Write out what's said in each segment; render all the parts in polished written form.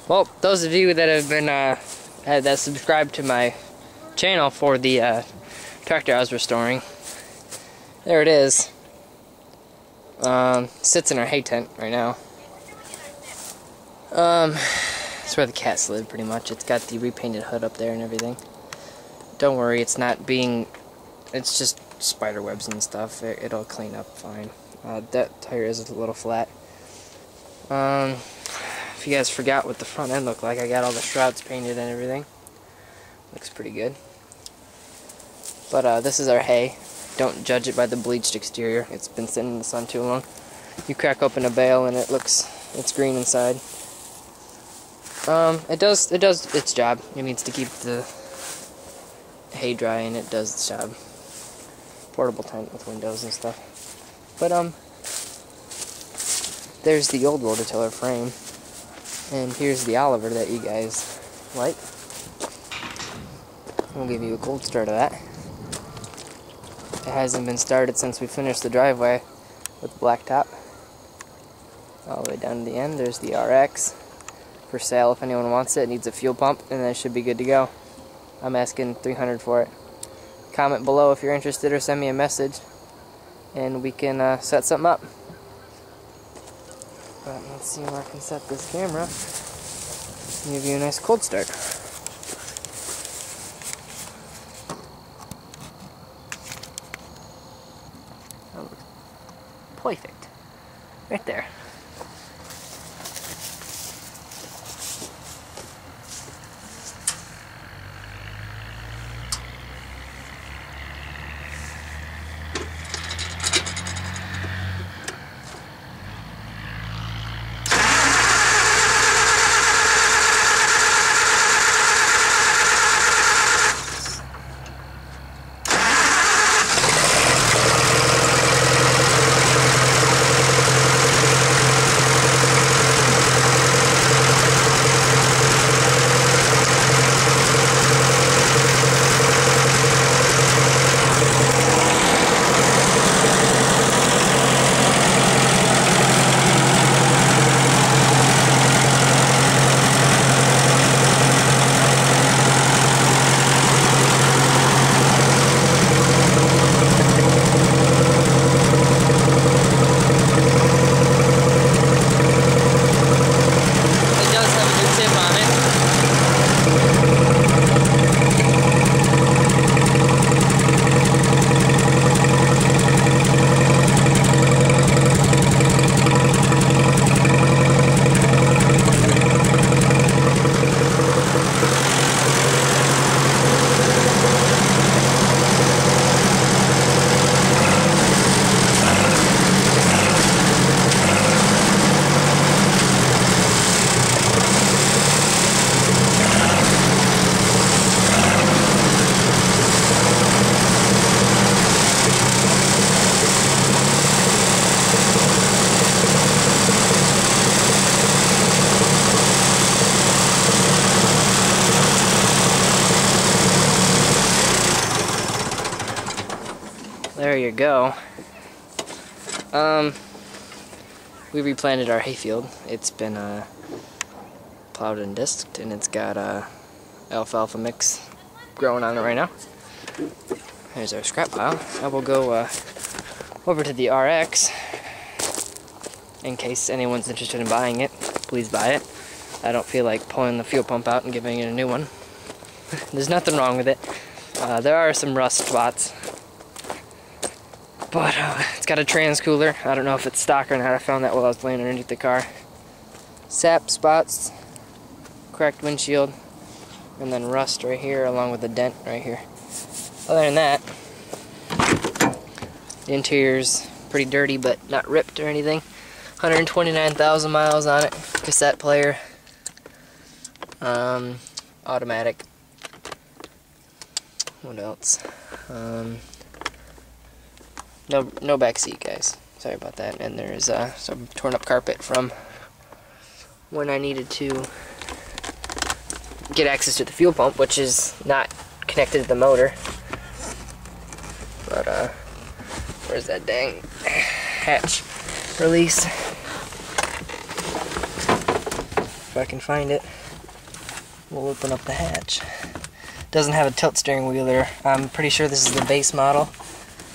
Well, those of you that have been that subscribed to my channel for the tractor I was restoring, there it is. Sits in our hay tent right now. It's where the cats live, pretty much. It's got the repainted hood up there and everything. Don't worry, it's not being... It's just spider webs and stuff. It'll clean up fine. That tire is a little flat. If you guys forgot what the front end looked like, I got all the shrouds painted and everything. Looks pretty good. But this is our hay. Don't judge it by the bleached exterior. It's been sitting in the sun too long. You crack open a bale and it's green inside. It does its job. It needs to keep the hay dry, and it does its job. Portable tent with windows and stuff. But there's the old rototiller frame, and here's the Oliver that you guys like. We'll give you a cold start of that. It hasn't been started since we finished the driveway with the blacktop. All the way down to the end, there's the RX. For sale if anyone wants it. It needs a fuel pump, and then it should be good to go. I'm asking $300 for it. Comment below if you're interested, or send me a message, and we can set something up. But let's see where I can set this camera and give you a nice cold start. That looks perfect. Right there. There you go. We replanted our hayfield. It's been plowed and disked, and it's got alfalfa mix growing on it right now. There's our scrap pile. Now we'll go over to the RX. In case anyone's interested in buying it, please buy it. I don't feel like pulling the fuel pump out and giving it a new one. There's nothing wrong with it. There are some rust spots. But it's got a trans cooler. I don't know if it's stock or not. I found that while I was laying underneath the car. Sap spots, cracked windshield, and then rust right here along with a dent right here. Other than that, the interior's pretty dirty but not ripped or anything. 129,000 miles on it. Cassette player. Automatic. What else? No back seat, guys. Sorry about that. And there's some torn up carpet from when I needed to get access to the fuel pump, which is not connected to the motor. But where's that dang hatch release? if I can find it. We'll open up the hatch. Doesn't have a tilt steering wheel there. I'm pretty sure this is the base model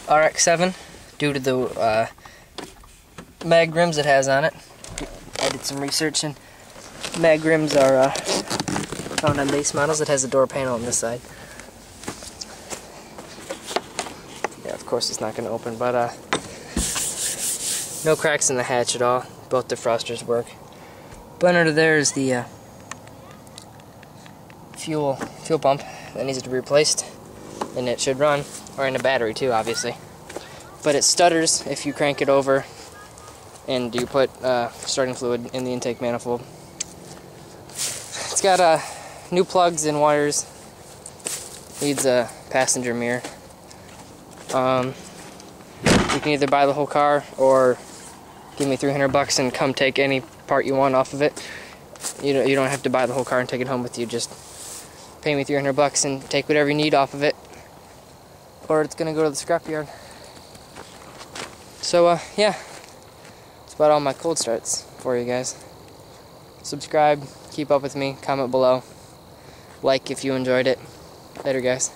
RX-7 due to the mag rims it has on it. I did some research and mag rims are found on base models. It has a door panel on this side. Yeah, of course it's not going to open, but no cracks in the hatch at all. Both defrosters work. But under there is the fuel pump that needs to be replaced, and it should run, or in a battery too, obviously. But it stutters if you crank it over and you put starting fluid in the intake manifold. It's got new plugs and wires. Needs a passenger mirror. You can either buy the whole car or give me $300 and come take any part you want off of it. You don't have to buy the whole car and take it home with you. Just pay me $300 and take whatever you need off of it, or it's gonna go to the scrapyard. So yeah, that's about all my cold starts for you guys. Subscribe, keep up with me, comment below, like if you enjoyed it. Later, guys.